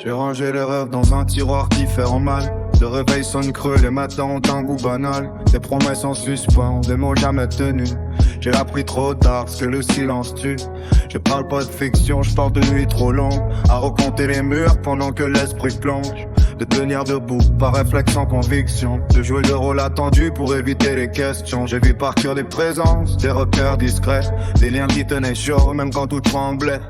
J'ai rangé les rêves dans un tiroir qui fait en mal. Le réveil sonne creux, les matins ont un goût banal. Des promesses en suspens, des mots jamais tenus. J'ai appris trop tard ce que le silence tue. Je parle pas de fiction, je parle de nuits trop longues à recompter les murs pendant que l'esprit plonge. De tenir debout par réflexe sans conviction, de jouer le rôle attendu pour éviter les questions. J'ai vu par cœur des présences, des repères discrets, des liens qui tenaient chaud même quand tout tremblait.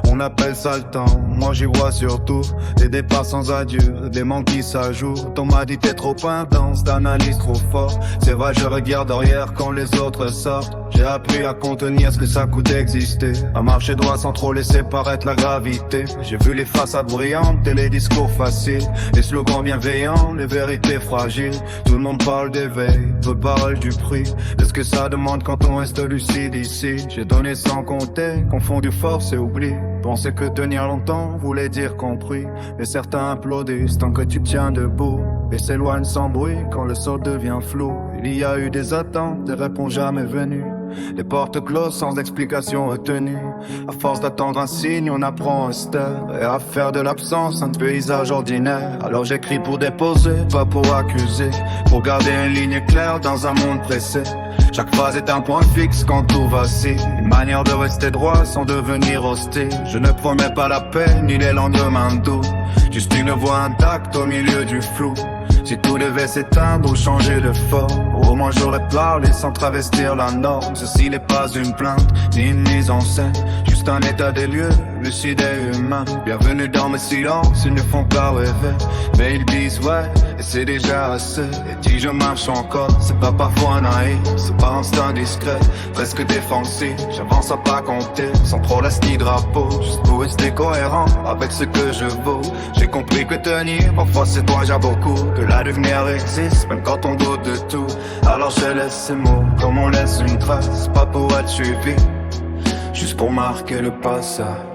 On appelle ça le temps, moi j'y vois surtout des départs sans adieu, des manques qui s'ajoutent. On m'a dit t'es trop intense, d'analyse trop fort. C'est vrai je regarde derrière quand les autres sortent. J'ai appris à contenir ce que ça coûte d'exister, à marcher droit sans trop laisser paraître la gravité. J'ai vu les façades brillantes et les discours faciles, les slogans bienveillants, les vérités fragiles. Tout le monde parle d'éveil, peu parle du prix de ce que ça demande quand on reste lucide ici. J'ai donné sans compter, confondu force et oubli. Pensais que tenir longtemps voulait dire compris. Et certains applaudissent tant que tu tiens debout et s'éloignent sans bruit quand le sol devient flou. Il y a eu des attentes, des réponses jamais venues, des portes closes sans explication retenue. À force d'attendre un signe, on apprend à se taire et à faire de l'absence un paysage ordinaire. Alors j'écris pour déposer, pas pour accuser, pour garder une ligne claire dans un monde pressé. Chaque phrase est un point fixe quand tout vacille, une manière de rester droit sans devenir hostile. Je ne promets pas la paix ni les lendemains doux, juste une voix intacte au milieu du flou. Si tout devait s'éteindre ou changer de forme, au moins j'aurais parlé sans travestir la norme. Ceci n'est pas une plainte, ni une mise en scène, juste un état des lieux, lucide et humain. Bienvenue dans mes silences, ils ne font pas rêver, mais ils disent ouais, et c'est déjà assez. Et dis je marche encore, c'est pas parfois naïf, c'est pas instinct discret, presque défensif. J'avance à pas compter, sans trop l'asti drapeau, juste pour rester cohérent avec ce que je vaux. J'ai compris que tenir, parfois c'est toi déjà beaucoup, que la lumière existe, même quand on doute de tout. Alors je laisse ces mots, comme on laisse une trace, pas pour être suivi, juste pour marquer le passage.